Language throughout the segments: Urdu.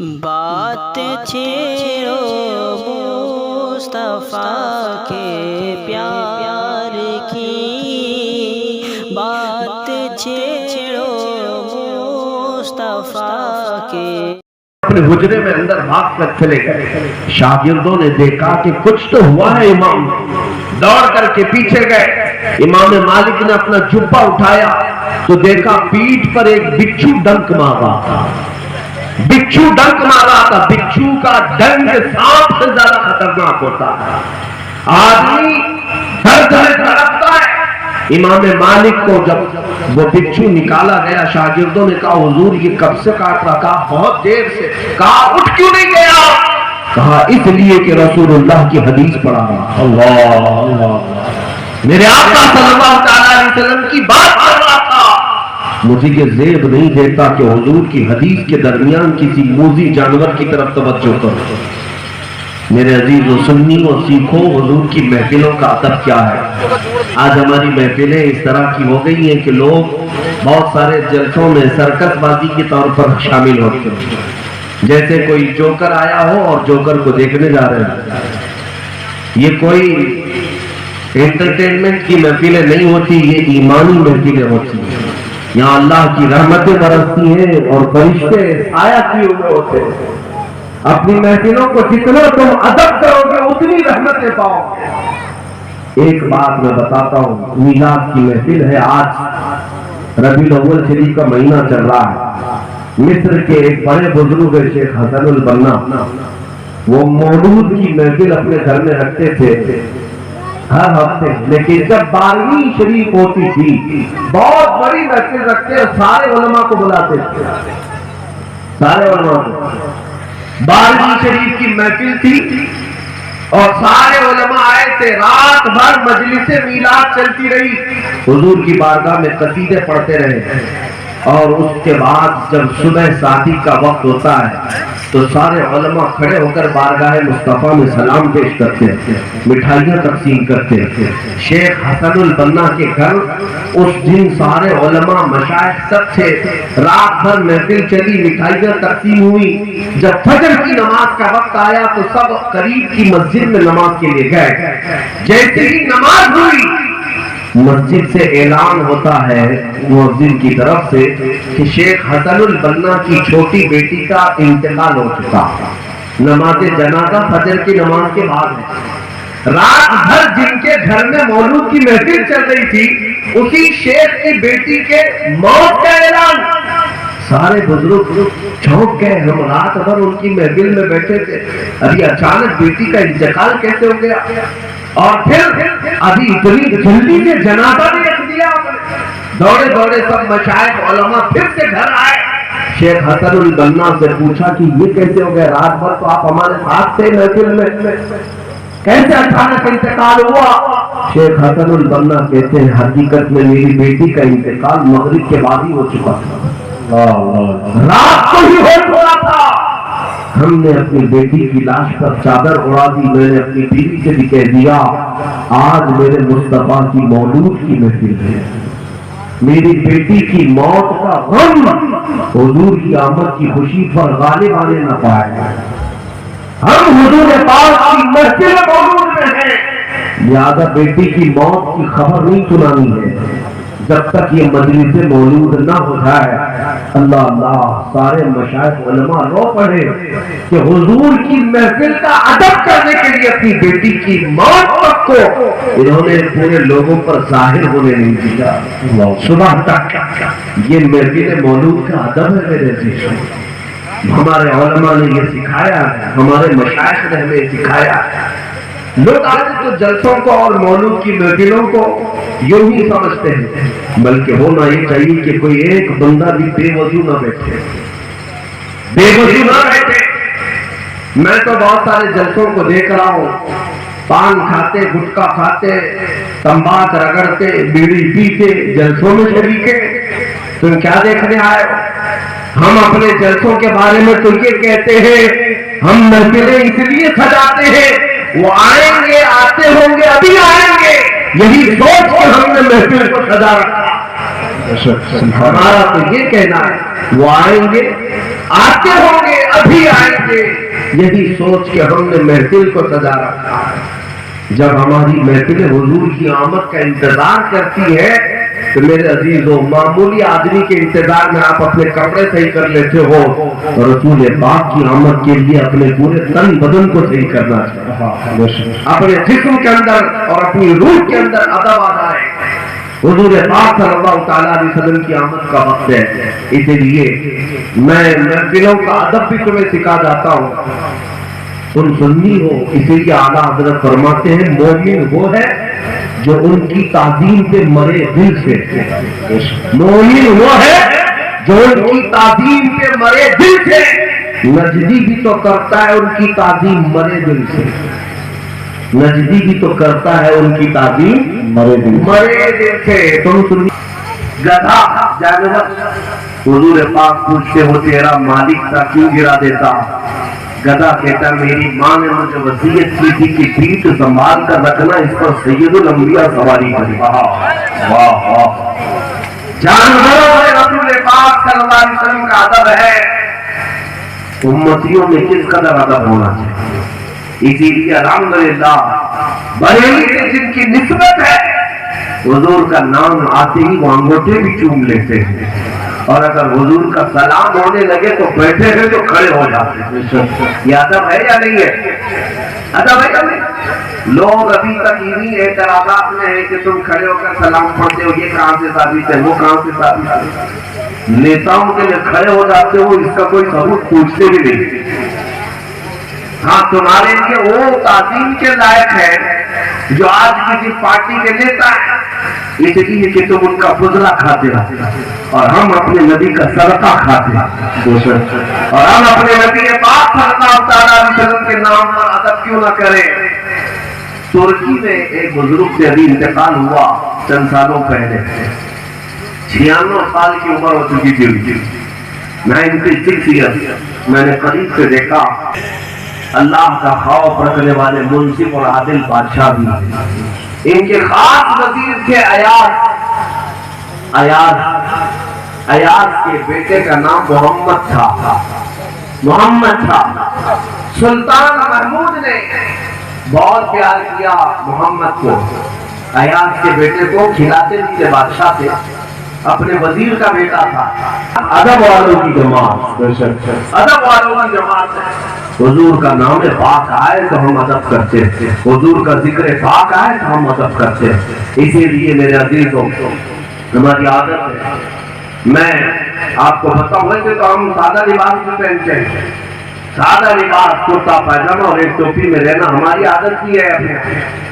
بات چھیڑو مصطفیٰ کے پیار کی، بات چھیڑو مصطفیٰ کے۔ اپنے حجرے میں اندر بھاگ کر چلے گئے، شاگردوں نے دیکھا کہ کچھ تو ہوا ہے، امام دوڑ کر کے پیچھے گئے۔ امام مالک نے اپنا جبہ اٹھایا تو دیکھا پیٹھ پر ایک بچھو ڈنک مارا تھا، بچھو ڈنک مارا تھا۔ بچھو کا ڈنک سانپ سے زیادہ خطرناک ہوتا ہے، آدمی درد میں تڑپتا ہے۔ امام مالک کو جب وہ بچھو نکالا گیا، شاگردوں نے کہا حضور یہ کب سے کاٹ رہا؟ کہا بہت دیر سے۔ کہا اٹھ کیوں نہیں گیا؟ کہا اس لیے کہ رسول اللہ کی حدیث پڑھا رہا۔ اللہ اللہ، میرے آقا صلی اللہ علیہ وسلم کی بات کر رہا تھا۔ مجھے یہ زیب نہیں دیتا کہ حضور کی حدیث کے درمیان کسی موذی جانور کی طرف توجہ کرو۔ میرے عزیز و سنی و سیکھو، حضور کی محفلوں کا ادب کیا ہے۔ آج ہماری محفلیں اس طرح کی ہو گئی ہیں کہ لوگ بہت سارے جلسوں میں سرکس بازی کے طور پر شامل ہوتے ہیں، جیسے کوئی جوکر آیا ہو اور جوکر کو دیکھنے جا رہے ہیں۔ یہ کوئی انٹرٹینمنٹ کی محفلیں نہیں ہوتی، یہ ایمانی محفلیں ہوتی ہیں۔ یہاں اللہ کی رحمتیں برستی ہیں اور فرشتے سایہ کیے ہوئے ہوتے ہیں۔ اپنی محفلوں کو جتنا تم ادب کرو گے اتنی رحمتیں پاؤ گے۔ ایک بات میں بتاتا ہوں، میلاد کی محفل ہے، آج ربیع الاول شریف کا مہینہ چل رہا ہے۔ مصر کے ایک بڑے بزرگ شیخ حسن البنا، وہ مولود کی محفل اپنے گھر میں رکھتے تھے ہر ہفتے، لیکن جب 12ویں شریف ہوتی تھی بہت بڑی محفل رکھتے اور سارے علماء کو بلاتے تھے، سارے علماء کو۔ 12ویں شریف کی محفل تھی اور سارے علماء آئے تھے، رات بھر مجلس میلاد چلتی رہی، حضور کی بارگاہ میں قصیدے پڑھتے رہے، اور اس کے بعد جب صبح شادی کا وقت ہوتا ہے تو سارے علماء کھڑے ہو کر بارگاہ مصطفیٰ میں سلام پیش کرتے ہیں، مٹھائیاں تقسیم کرتے ہیں۔ شیخ حسن البنا کے گھر اس دن سارے علماء مشائخ سب تھے، رات بھر محفل چلی، مٹھائیاں تقسیم ہوئی۔ جب فجر کی نماز کا وقت آیا تو سب قریب کی مسجد میں نماز کے لیے گئے۔ جیسے ہی نماز ہوئی مسجد سے اعلان ہوتا ہے مؤذن کی طرف سے کہ شیخ حسن البنا کی چھوٹی بیٹی کا انتقال ہو چکا۔ نماز جنازہ فجر کی نماز کے بعد ہے۔ رات بھر جن کے گھر میں مولود کی محفل چل رہی تھی اسی شیخ کی بیٹی کے موت کا اعلان۔ سارے بزرگ چونک گئے، ہم رات بھر ان کی محفل میں بیٹھے تھے، ابھی اچانک بیٹی کا انتقال کیسے ہو گیا؟ اور پھر ابھی اتنی جلدی سے جنازہ بھی رکھ دیا۔ دوڑے دوڑے سب مشائخ علماء پھر سے گھر آئے، شیخ حسن البنا سے پوچھا کہ یہ کیسے ہو گیا؟ رات بھر تو آپ ہمارے ساتھ تھے محفل میں، کیسے اچانک انتقال ہوا؟ شیخ حسن البنا کہتے ہیں حقیقت میں میری بیٹی کا انتقال مغرب کے بعد ہی ہو چکا تھا، رات کو ہی ہو چکا تھا۔ ہم نے اپنی بیٹی کی لاش پر چادر اڑا دی، میں نے اپنی بیوی سے بھی کہہ دیا آج میرے مصطفیٰ کی مولود کی محفل ہے، میری بیٹی کی موت کا غم حضور کی آمد کی خوشی پر غالب آنے نہ پائے۔ ہم حضور پاک کی محفل موجود میں ہیں، لہذا بیٹی کی موت کی خبر نہیں سنانی ہے جب تک یہ مجلس مولود نہ ہو جائے۔ اللہ اللہ، سارے مشائخ علماء رو پڑے کہ حضور کی محفل کا ادب کرنے کے لیے اپنی بیٹی کی موت تک کو انہوں نے پورے لوگوں پر ظاہر ہونے نہیں دیا صبح تک۔ یہ محفل مولود کا ادب ہے میرے عزیز، ہمارے علماء نے یہ سکھایا ہے، ہمارے مشائخ نے ہمیں سکھایا ہے۔ لوگ آج تو جلسوں کو اور مولود کی محفلوں کو یوں ہی سمجھتے ہیں، بلکہ ہونا یہ چاہیے کہ کوئی ایک بندہ بھی بے وضو نہ بیٹھے، بے وضو نہ بیٹھے۔ میں تو بہت سارے جلسوں کو دیکھ رہا ہوں، پان کھاتے، گٹکا کھاتے، تمباک رگڑتے، بیڑی پیتے، جلسوں میں شریک۔ تم کیا دیکھنے آئے ہو؟ ہم اپنے جلسوں کے بارے میں تو یہ کہتے ہیں ہم محفلیں اس لیے سجاتے ہیں وہ آئیں گے، آتے ہوں گے، ابھی آئیں گے، یہی سوچ کے ہم نے محفل کو سجا رکھا۔ ہمارا تو یہ کہنا ہے وہ آئیں گے، آتے ہوں گے، ابھی آئیں گے، یہی سوچ کے ہم نے محفل کو سجا رکھا ہے۔ جب ہماری محفل حضور کی آمد کا انتظار کرتی ہے تو میرے عزیزو، معمولی آدمی کے انتظار میں آپ اپنے کپڑے صحیح کر لیتے ہو، اور رسول پاک کی آمد کے لیے اپنے پورے تن بدن کو صحیح کرنا چاہیے، اپنے جسم کے اندر اور اپنی روح کے اندر ادب آ جائے۔ حضور پاک صلی اللہ تعالیٰ علیہ وسلم کی آمد کا وقت ہے، اسی لیے میں محفلوں کا ادب بھی تمہیں سکھا جاتا ہوں۔ تم سنی ہو، اسی لیے اعلیٰ حضرت فرماتے ہیں مومن وہ ہے جو ان کی تعظیم پہ مرے دل سے، مومن وہ ہے جو ان کی تعظیم پہ مرے دل سے۔ نجدی بھی تو کرتا ہے ان کی تعظیم مرے دل سے، نجدی بھی تو کرتا ہے ان کی تعظیم مرے دل سے۔ تم سنی گدھا جانور، حضور پاک پوچھتے ہو تیرا مالک تھا کیوں گرا دیتا؟ گدھا کہتا میری ماں نے مجھے وصیت کی تھی کہ پیٹھ سنبھال کر رکھنا، اس پر سید الانبیاء سواری کرے۔ واہ واہ! جانوروں میں رسول پاک صلی اللہ علیہ وسلم کا ادب ہے، امتیوں میں کس قدر ادب ہونا چاہیے۔ اسی لیے الحمدللہ بریلی سے جن کی نسبت ہے، حضور کا نام آتے ہی وہ انگوٹھے بھی چوم لیتے ہیں، اور اگر حضور کا سلام ہونے لگے تو بیٹھے ہیں تو کھڑے ہو جاتے ہیں۔ یہ ادب ہے یا نہیں ہے؟ ادب ہے یا نہیں؟ لوگ ابھی تک انہی اعتراضات میں ہیں کہ تم کھڑے ہو کر سلام پڑھتے ہو، یہ کہاں سے ثابت ہے، وہ کہاں سے ثابت ہے؟ نیتاؤں کے لیے کھڑے ہو جاتے ہو، اس کا کوئی ثبوت پوچھتے بھی نہیں۔ ہاں تمہارے لیے وہ تعظیم کے لائق ہے جو آج کسی پارٹی کے نیتا ہیں، اس لیے کہ تم ان کا فضلہ کھاتے ہو، اور ہم اپنے نبی کا صدقہ کھاتے ہیں، اور ہم اپنے نبی پاک صلی اللہ تعالیٰ علیہ وسلم کے نام پر ادب کیوں نہ کریں۔ ترکی میں ایک بزرگ سے ابھی انتقال ہوا چند سالوں پہلے، 96 سال کی عمر ہو چکی تھی، 96 ایئرز۔ میں نے قریب سے دیکھا، اللہ کا خوف رکھنے والے منصف اور عادل بادشاہ بھی ہیں۔ ان کے خاص وزیر تھے ایاز کے بیٹے کا نام محمد تھا۔ سلطان محمود نے بہت پیار کیا محمد کو، ایاز کے بیٹے کو کھلاتے بھی بادشاہ تھے، اپنے وزیر کا بیٹا تھا۔ ادب والوں کی جماعت، ادب والوں کی جماعت ہے۔ حضور کا نام پاک آئے تو ہم ادب کرتے ہیں، حضور کا ذکر پاک آئے تو ہم ادب کرتے ہیں۔ اسی لیے میرے عزیزوں، ہماری عادت ہے، میں آپ کو بتاؤں ویسے تو ہم سادہ لباس بھی پہنتے ہیں، سادہ لباس کرتا پائجامہ اور ایک ٹوپی میں رہنا ہماری عادت کی ہے،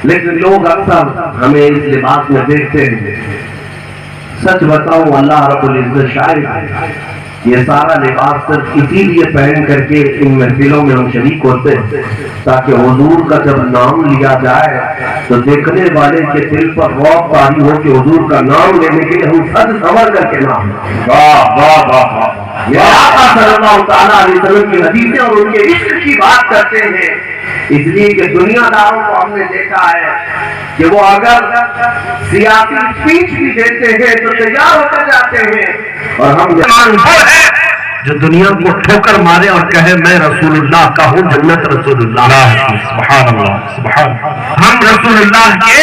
لیکن لوگ اکثر ہمیں اس لباس میں دیکھتے ہیں۔ سچ بتاؤں اللہ رب العزت شاہد ہے، یہ سارا لباس صرف اسی لیے پہن کر کے ان محفلوں میں ہم شریک ہوتے ہیں تاکہ حضور کا جب نام لیا جائے تو دیکھنے والے کے دل پر رعب طاری ہو کہ حضور کا نام لینے کے لیے ہم سج سنور کر کے نام لیں۔ واہ واہ واہ! یہ آقا صلی اللہ تعالیٰ علیہ وسلم کی حدیثیں اور ان کے عشق کی بات کرتے ہیں، اس لیے کہ دنیا داروں کو ہم نے دیکھا ہے کہ وہ اگر سیاسی اسپیچ بھی دیتے ہیں تو تیار ہو کر جاتے ہیں، اور ہم وہ ہے جو دنیا کو ٹھوکر مارے اور کہے میں رسول اللہ کا ہوں، جنت رسول اللہ کی۔ سبحان اللہ، سبحان اللہ، ہم رسول اللہ کے،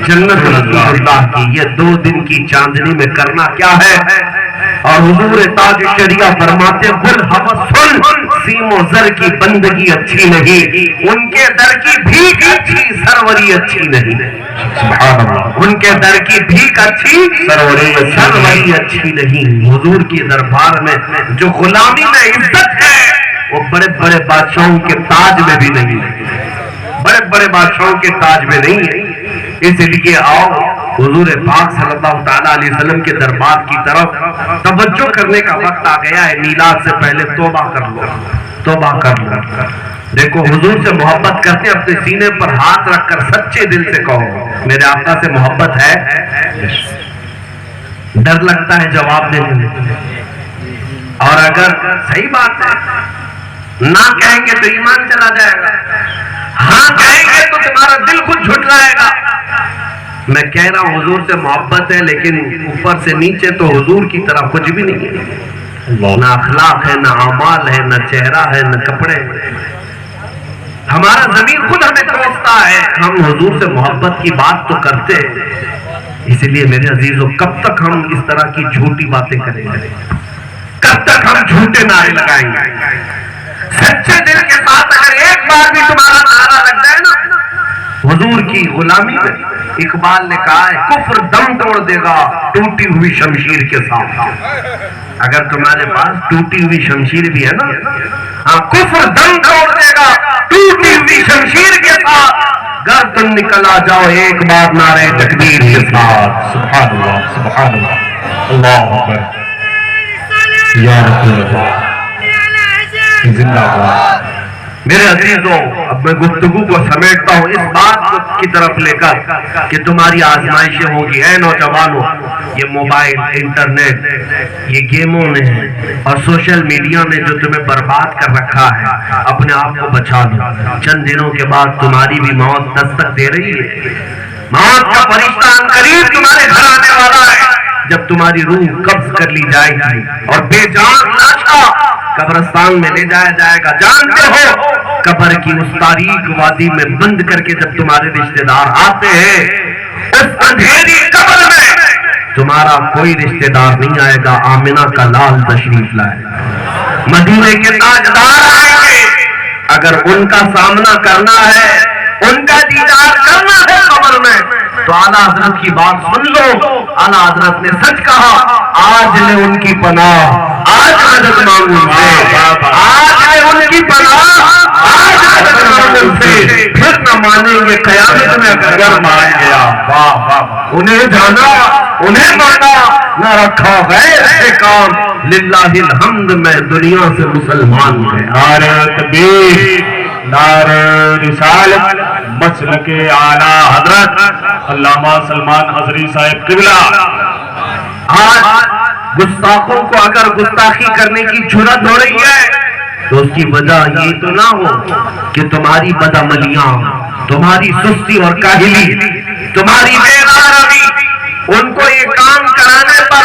جنت رسول اللہ کی۔ یہ 2 دن کی چاندنی میں کرنا کیا ہے؟ اور حضور تاج شریعہ فرماتے گل حوثن سیم و زر کی بندگی اچھی نہیں، ان کے در کی بھیک اچھی سروری اچھی نہیں۔ سبحان اللہ، ان کے در کی بھیک اچھی سروری اچھی نہیں۔ حضور کی دربار میں جو غلامی میں عزت ہے وہ بڑے بڑے بادشاہوں کے تاج میں بھی نہیں ہے، بڑے بڑے بادشاہوں کے تاج میں نہیں ہے۔ اس لیے آؤ حضور پاک صلی اللہ تعالیٰ علیہ وسلم کے دربار کی طرف توجہ کرنے کا وقت آ گیا ہے۔ میلاد سے پہلے توبہ کر لو، توبہ کر لو۔ دیکھو حضور سے محبت کرتے اپنے سینے پر ہاتھ رکھ کر سچے دل سے کہو میرے آقا سے محبت ہے؟ ڈر لگتا ہے جواب دینے میں، اور اگر صحیح بات ہے نہ کہیں گے تو ایمان چلا جائے گا، ہاں کہیں گے تو تمہارا دل خود جھٹلائے گا۔ میں کہہ رہا ہوں حضور سے محبت ہے، لیکن اوپر سے نیچے تو حضور کی طرح کچھ بھی نہیں ہے، نہ اخلاق ہے، نہ اعمال ہے، نہ چہرہ ہے، نہ کپڑے۔ ہمارا ضمیر خود ہمیں کوستا ہے، ہم حضور سے محبت کی بات تو کرتے ہیں۔ اس لیے میرے عزیزوں، کب تک ہم اس طرح کی جھوٹی باتیں کریں گے؟ کب تک ہم جھوٹے نعرے لگائیں گے؟ سچے دل کے ساتھ اگر ایک بار بھی تمہارا نعرہ لگ جائے نا حضور کی غلامی میں، اقبال نے کہا ہے کفر دم توڑ دے گا ٹوٹی ہوئی شمشیر کے ساتھ۔ اگر تمہارے پاس ٹوٹی ہوئی شمشیر بھی ہے نا، ہاں، کفر دم توڑ دے گا ٹوٹی ہوئی شمشیر کے ساتھ، گر تم نکل آ جاؤ ایک بار نعرے تکبیر کے ساتھ۔ سبحان اللہ، سبحان اللہ، اللہ اکبر، یا رسول اللہ، زندہ باد۔ میرے عزیزوں، اب میں گفتگو کو سمیٹتا ہوں اس بات کی طرف لے کر کہ تمہاری آزمائشیں ہوگی۔ اے نوجوانوں، یہ موبائل، انٹرنیٹ، یہ گیموں نے اور سوشل میڈیا نے جو تمہیں برباد کر رکھا ہے، اپنے آپ کو بچا لو۔ چند دنوں کے بعد تمہاری بھی موت دستک دے رہی ہے۔ موت کا فرشتہ عنقریب تمہارے گھر آنے والا ہے، جب تمہاری روح قبض کر لی جائے گی اور بے جان لاشا قبرستان میں لے جایا جائے گا۔ جانتے ہو قبر کی اس تاریک وادی میں بند کر کے جب تمہارے رشتہ دار آتے ہیں، اس اندھیری قبر میں تمہارا کوئی رشتہ دار نہیں آئے گا، آمنہ کا لال تشریف لائے گا، مدینے کے تاجدار آئیں گے۔ اگر ان کا سامنا کرنا ہے، ان کا دیدار کرنا ہے قبر میں، تو اعلیٰ حضرت کی بات سن لو۔ اعلیٰ حضرت نے سچ کہا، آج لے ان کی پناہ، آج مدد مانگو ان سے، آج لے ان کی پناہ، آج مدد مانگو ان سے، پھر نہ مانیں گے قیامت میں اگر مان گیا۔ واہ واہ، انہیں جانا، انہیں مانا، نہ رکھا غیر سے کام، للہ الحمد میں دنیا سے مسلمان ہے۔ نعرہ تکبیر، نعرہ رسالت، مسلک اعلیٰ حضرت علامہ سلمان حضری صاحب قبلہ۔ آج گستاخوں کو اگر گستاخی کرنے کی جرات ہو رہی ہے تو اس کی وجہ یہ تو نہ ہو کہ تمہاری بدعملیاں، تمہاری سستی اور کاہلی، تمہاری بے روی ان کو یہ کام کرانے پر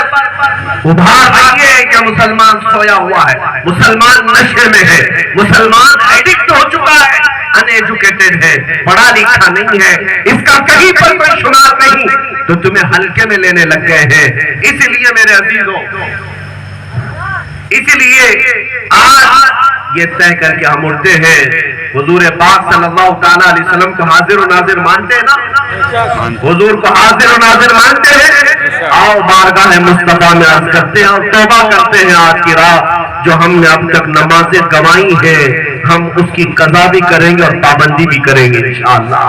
ابھار رہی ہے کہ مسلمان سویا ہوا ہے، مسلمان نشے میں ہے، مسلمان ایڈکٹ ہو چکا ہے، ان ایجوکیٹڈ ہے، پڑھا لکھا نہیں ہے، اس کا کہیں پر کوئی شمار نہیں، تو تمہیں ہلکے میں لینے لگ گئے ہیں۔ اس لیے میرے عزیزوں، اس لیے آج یہ طے کر کے ہم اٹھتے ہیں، حضور پاک صلی اللہ تعالیٰ علیہ وسلم کو حاضر و ناظر مانتے ہیں نا؟ حضور کو حاضر و ناظر مانتے ہیں؟ آؤ بارگاہ مصطفیٰ میں عرض کرتے ہیں اور توبہ کرتے ہیں آج کی رات جو ہم نے اب تک نمازیں گنوائی ہیں، ہم اس کی قضا بھی کریں گے اور پابندی بھی کریں گے انشاءاللہ۔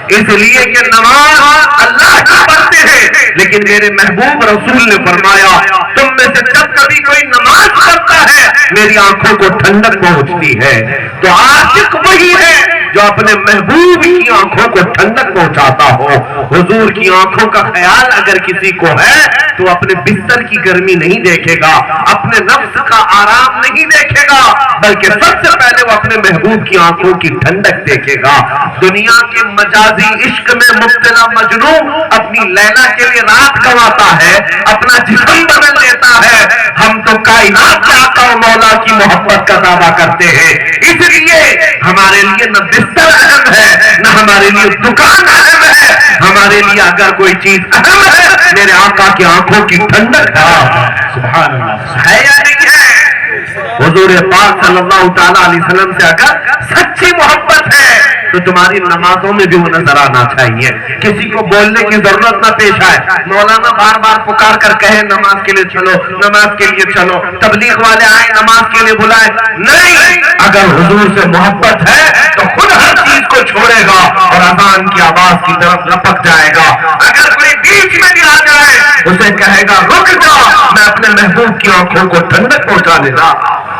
اس لیے کہ نماز اللہ کی پڑھتے ہیں، لیکن میرے محبوب رسول نے فرمایا تم میں سے جب کبھی کوئی نماز پڑھتا ہے میری آنکھوں کو ٹھنڈک پہنچتی ہے۔ تو عاشق وہی ہے جو اپنے محبوب کی آنکھوں کو ٹھنڈک پہنچاتا ہو۔ حضور کی آنکھوں کا خیال اگر کسی کو ہے تو اپنے بستر کی گرمی نہیں دیکھے گا، اپنے نفس کا آرام نہیں دیکھے گا، بلکہ سب سے پہلے وہ اپنے محبوب کی آنکھوں کی ٹھنڈک دیکھے گا۔ دنیا کے مجازی عشق میں مبتلا مجنوں اپنی لیلا کے لیے رات گنواتا ہے، اپنا جسم بدل دیتا ہے، ہم تو کائنات کے آقا و مولا کی محبت کا دعویٰ کرتے ہیں۔ اس لیے ہمارے لیے نہ بستر اہم ہے، نہ ہمارے لیے دکان اہم ہے، ہمارے لیے اگر کوئی چیز اہم ہے میرے آقا کی آنکھوں کی ٹھنڈک سبحان اللہ ہے یا نہیں ہے؟ حضور پاک صلی اللہ تعالیٰ علیہ وسلم سے اگر سچی محبت ہے تو تمہاری نمازوں میں بھی وہ نظر آنا چاہیے۔ کسی کو بولنے کی ضرورت نہ پیش آئے، مولانا بار بار پکار کر کہے نماز کے لیے چلو، نماز کے لیے چلو، تبلیغ والے آئے نماز کے لیے بلائے، نہیں، اگر حضور سے محبت ہے تو خود ہر چیز کو چھوڑے گا اور اذان کی آواز کی طرف لپک جائے گا۔ اگر کوئی بیچ میں بھی آ جائے اسے کہے گا رک جا، میں اپنے محبوب کی آنکھوں کو ٹھنڈک پہنچانے جا رہا ہوں،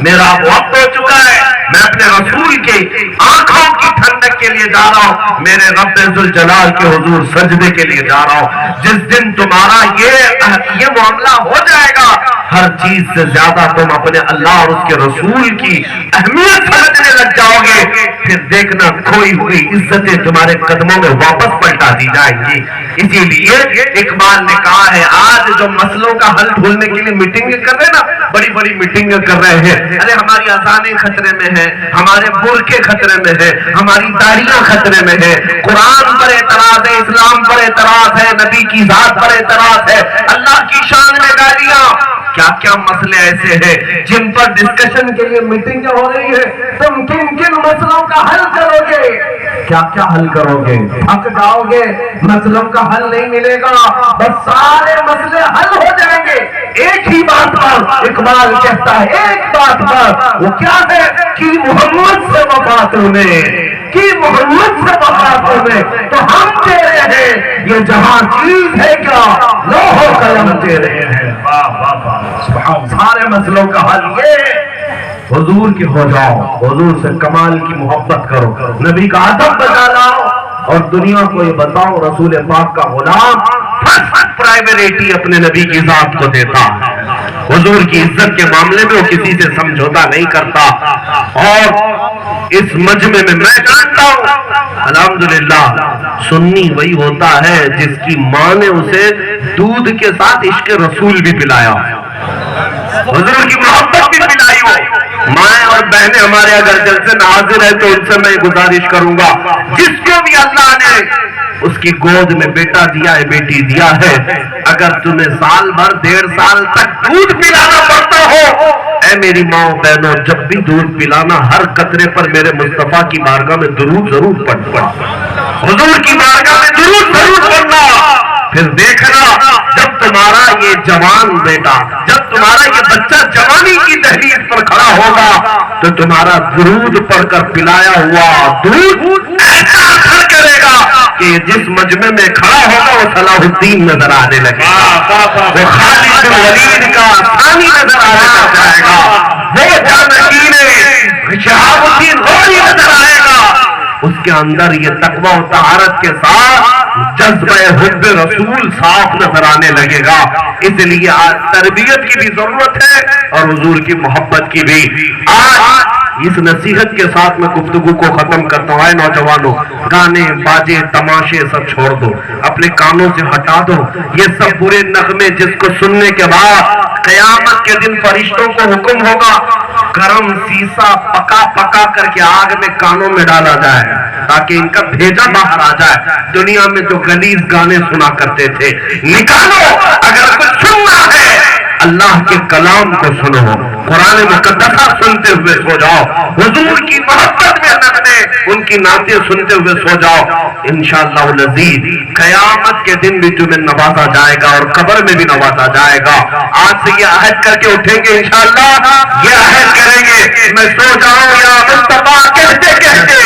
میرا وقت ہو چکا ہے، میں اپنے رسول کے آنکھوں کی ٹھنڈک کے لیے جا رہا ہوں، میرے رب ذوالجلال کے حضور سجدے کے لیے جا رہا ہوں۔ جس دن تمہارا یہ معاملہ ہو جائے گا ہر چیز سے زیادہ تم اپنے اللہ اور اس کے رسول کی اہمیت سمجھنے لگ جاؤ گے۔ پھر دیکھنا کھوئی ہوئی عزتیں تمہارے قدموں میں واپس پلٹا دی جائیں گی. اسی لیے اقبال نے کہا ہے آج جو مسئلوں کا حل ڈھونڈنے کے لیے میٹنگیں کر رہے ہیں نا, بڑی بڑی میٹنگیں کر رہے ہیں, ارے ہماری اذانیں خطرے میں ہیں, ہمارے برقعے خطرے میں ہیں, ہماری داڑیاں خطرے میں ہیں, قرآن پر اعتراض ہے, اسلام پر اعتراض ہے, نبی کی ذات پر اعتراض ہے, اللہ کی شان میں گالیاں. کیا کیا مسئلے ایسے ہیں جن پر ڈسکشن کے لیے میٹنگیں ہو رہی ہیں. تم کن کن مسئلوں کا حل کرو گے؟ کیا کیا حل کرو گے؟ تھک جاؤ گے, مسئلوں کا حل نہیں ملے گا, بس سارے مسئلے حل ہو جائیں گے ایک ہی بات پر. اقبال کہتا ہے ایک بات پر, وہ کیا ہے کہ محمد سے وفا تمہیں, کہ محمد سے وفا تمہیں, تو ہم تیرے ہیں, یہ جہاں چیز ہے کیا لوح و قلم تیرے ہیں. سارے مسئلوں کا حل یہ حضور کی ہو جاؤ, حضور سے کمال کی محبت کرو, نبی کا ادب بجا لاؤ, اور دنیا کو یہ بتاؤ رسول پاک کا غلام فرسٹ پرائیوریٹی اپنے نبی کی ذات کو دیتا ہے. حضور کی عزت کے معاملے میں وہ کسی سے سمجھوتا نہیں کرتا. اور اس مجمع میں میں جانتا ہوں الحمدللہ سنی وہی ہوتا ہے جس کی ماں نے اسے دودھ کے ساتھ عشق رسول بھی پلایا, حضور کی محبت بھی پلائی ہو. مائیں اور بہنیں ہمارے اگر جلسے میں حاضر ہیں تو ان سے میں گزارش کروں گا, جس کو بھی اللہ نے اس کی گود میں بیٹا دیا ہے, بیٹی دیا ہے, اگر تمہیں سال بھر 1.5 سال تک دودھ پلانا پڑتا ہو, اے میری ماں بہنوں, جب بھی دودھ پلانا ہر قطرے پر میرے مصطفیٰ کی بارگاہ میں درود ضرور پڑھنا, حضور کی بارگاہ میں درود ضرور پڑھنا. پھر دیکھنا جب تمہارا یہ جوان بیٹا, جب تمہارا یہ بچہ جوانی کی دہلیز پر کھڑا ہوگا تو تمہارا درود پڑھ کر پلایا ہوا دودھ ایسا اثر کرے گا کہ جس مجمع میں کھڑا ہوگا وہ صلاح الدین نظر آنے لگے گا, وہ خالد بن ولید کا ثانی نظر آنے لگ جائے گا, وہ جانشین شہاب الدین غوری نظر آئے گا. اس کے اندر یہ تقوی و طہارت کے ساتھ جذبہ حب رسول صاف نظر آنے لگے گا. اس لیے آج تربیت کی بھی ضرورت ہے اور حضور کی محبت کی بھی. آج اس نصیحت کے ساتھ میں گفتگو کو ختم کرتا ہوں. اے نوجوانوں, گانے باجے تماشے سب چھوڑ دو, اپنے کانوں سے ہٹا دو یہ سب برے نغمے, جس کو سننے کے بعد قیامت کے دن فرشتوں کو حکم ہوگا گرم سیسا پکا پکا کر کے آگ میں کانوں میں ڈالا جائے تاکہ ان کا بھیجا باہر آ جائے. دنیا میں جو غلیظ گانے سنا کرتے تھے نکالو, اگر کچھ سننا ہے اللہ کے کلام کو سنو, قرآن مقدسہ سنتے ہوئے سو جاؤ, حضور کی محبت میں نغمے ان کی نعتیں سنتے ہوئے سو جاؤ. انشاءاللہ العزیز قیامت کے دن بھی تمہیں نوازا جائے گا اور قبر میں بھی نوازا جائے گا. آج سے یہ عہد کر کے اٹھیں گے انشاءاللہ, یہ عہد کریں گے میں سو جاؤں یا مصطفیٰ کہتے کہتے,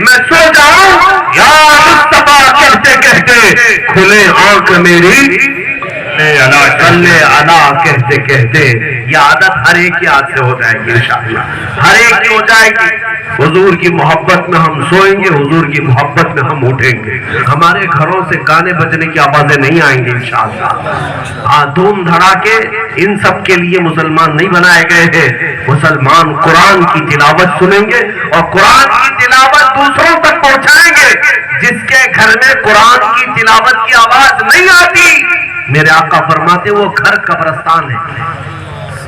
میں سو جاؤں یا مصطفیٰ کہتے کہتے, کھلے آنکھ میری صلی اللہ کہتے کہتے. یہ عادت ہر ایک کی عادت سے ہو جائے گی انشاءاللہ, ہر ایک کی ہو جائے گی. حضور کی محبت میں ہم سوئیں گے, حضور کی محبت میں ہم اٹھیں گے. ہمارے گھروں سے گانے بجنے کی آوازیں نہیں آئیں گی انشاءاللہ. دھوم دھڑاکے ان سب کے لیے مسلمان نہیں بنائے گئے ہیں. مسلمان قرآن کی تلاوت سنیں گے اور قرآن کی تلاوت دوسروں تک پہنچائیں گے. جس کے گھر میں قرآن کی تلاوت کی آواز نہیں آتی, میرے آقا فرماتے وہ گھر قبرستان ہے,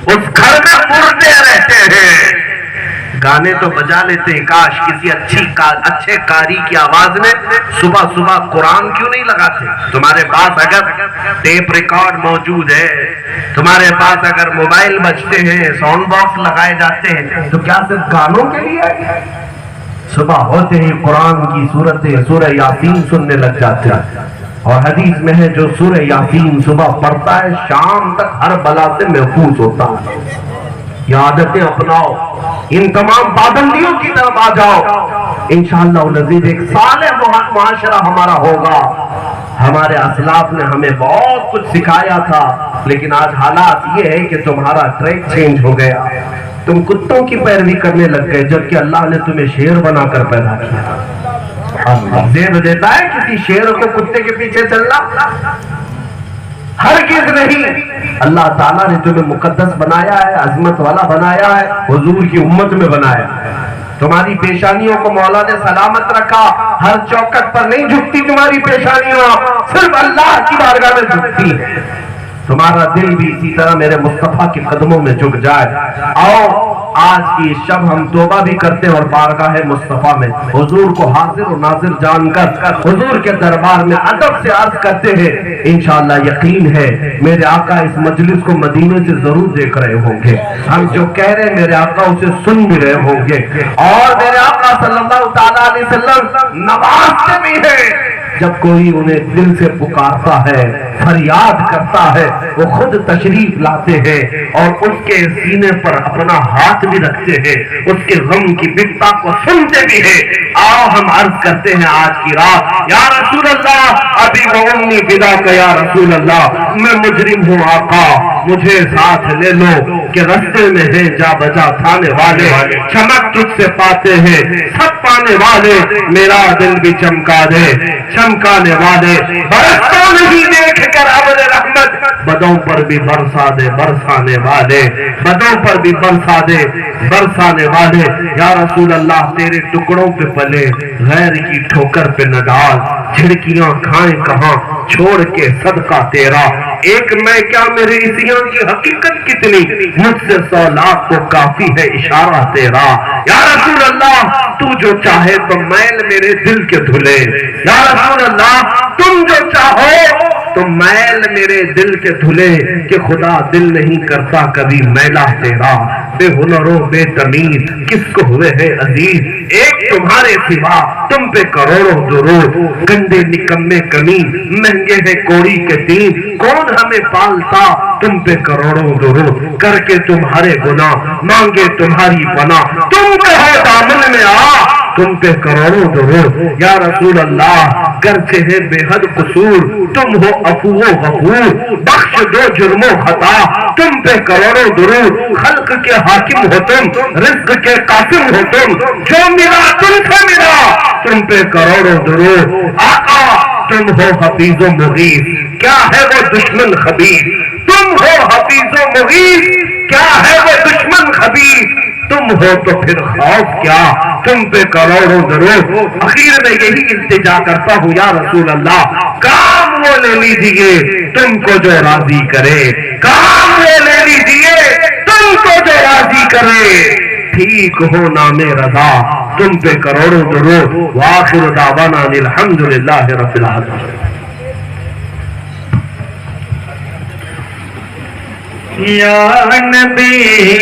اس گھر میں مردے رہتے ہیں. گانے تو بجا لیتے ہیں, کاش کسی اچھے قاری کی آواز میں صبح صبح قرآن کیوں نہیں لگاتے. تمہارے پاس اگر ٹیپ ریکارڈ موجود ہے, تمہارے پاس اگر موبائل بجتے ہیں, ساؤنڈ باکس لگائے جاتے ہیں, تو کیا صرف گانوں کے لیے؟ صبح ہوتے ہی قرآن کی سورہ یاسین سننے لگ جاتے ہیں, اور حدیث میں ہے جو سورہ یاسین صبح پڑھتا ہے شام تک ہر بلا سے محفوظ ہوتا ہے. یہ عادتیں اپناؤ, ان تمام پابندیوں کی طرف آ جاؤ. انشاءاللہ العزیز ایک صالح معاشرہ ہمارا ہوگا. ہمارے اسلاف نے ہمیں بہت کچھ سکھایا تھا, لیکن آج حالات یہ ہے کہ تمہارا ٹریک چینج ہو گیا. تم کتوں کی پیروی کرنے لگ گئے جبکہ اللہ نے تمہیں شیر بنا کر پیدا کیا. زیب دیتا ہے کسی شیر کو کتے کے پیچھے چلنا؟ ہرگز نہیں. اللہ تعالیٰ نے تمہیں مقدس بنایا ہے, عظمت والا بنایا ہے, حضور کی امت میں بنایا ہے. تمہاری پیشانیوں کو مولا نے سلامت رکھا، ہر چوکٹ پر نہیں جھکتی تمہاری پیشانیوں، صرف اللہ کی بارگاہ میں جھکتی ہے۔ تمہارا دل بھی اسی طرح میرے مصطفیٰ کے قدموں میں جھک جائے۔ آؤ آج کی شب ہم توبہ بھی کرتے ہیں اور بارگاہ مصطفیٰ میں حضور کو حاضر و ناظر جان کر حضور کے دربار میں ادب سے عرض کرتے ہیں، انشاءاللہ یقین ہے میرے آقا اس مجلس کو مدینے سے ضرور دیکھ رہے ہوں گے، ہم جو کہہ رہے ہیں میرے آقا اسے سن بھی رہے ہوں گے، اور میرے آقا صلی اللہ تعالیٰ علیہ وسلم نوازتے بھی ہیں۔ جب کوئی انہیں دل سے پکارتا ہے، فریاد کرتا ہے، وہ خود تشریف لاتے ہیں اور اس کے سینے پر اپنا ہاتھ بھی رکھتے ہیں، اس کے غم کی بکتا کو سنتے بھی ہیں۔ آؤ ہم عرض کرتے ہیں آج کی رات، یا رسول اللہ ابھی وہ امی فدا کا، یا رسول اللہ میں مجرم ہوں آقا مجھے ساتھ لے لو، کہ رستے میں ہیں جا بجا تھانے والے، چمک تجھ سے پاتے ہیں سب پانے والے، میرا دل بھی چمکا دے چمکانے والے، برستا نہیں دیکھ کر ابر رحمت، بدوں پر بھی برسا دے برسانے والے، بدوں پر بھی برسا دے برسانے والے۔ یا رسول اللہ تیرے ٹکڑوں پہ پلے غیر کی ٹھوکر پہ نہ ڈال، جھڑکیاں کھائیں کہاں چھوڑ کے صدقہ تیرا، ایک میں کیا میرے اسیاں کی حقیقت کتنی، مجھ سے 100 لاکھ تو کافی ہے اشارہ تیرا۔ یا رسول اللہ تو جو چاہے تو میل میرے دل کے دھلے، یا رسول اللہ تم جو چاہو تو میل میرے دل کے دھلے، کہ خدا دل نہیں کرتا کبھی میلا تیرا، بے ہنر و بے تمیز کس کو ہوئے ہے عزیز، ایک تمہارے سوا تم پہ کروڑوں درود، گندے نکمے کمی مہنگے ہیں کوڑی کے تین، کون ہمیں پالتا تم پہ کروڑوں درود، کر کے تمہارے گناہ مانگے تمہاری پناہ، تم کہو دامن میں آ تم پہ کروڑوں درود۔ یا رسول اللہ گرچہ ہے بے حد قصور تم ہو عفو و غفور، بخش دو جرم و خطا تم پہ کروڑوں درود، خلق کے حاکم ہو تم رزق کے قاسم ہو تم، جو ملا تم سے ملا تم پہ کروڑوں درود۔ آقا تم ہو حفیظ و مغیث کیا ہے وہ دشمن خبیث، تم ہو حفیظ و مغیث کیا ہے وہ دشمن خبیث، تم ہو تو پھر خوف کیا تم پہ کروڑوں درود۔ اخیر میں یہی التجا کرتا ہوں یا رسول اللہ، کام وہ لے لیجئے تم کو جو راضی کرے، کام وہ لے لیجئے تم کو جو راضی کرے، ٹھیک ہو نام رضا تم پہ کروڑوں درود۔ وآخر دعوانا الحمدللہ رب العالمین۔ یا نبی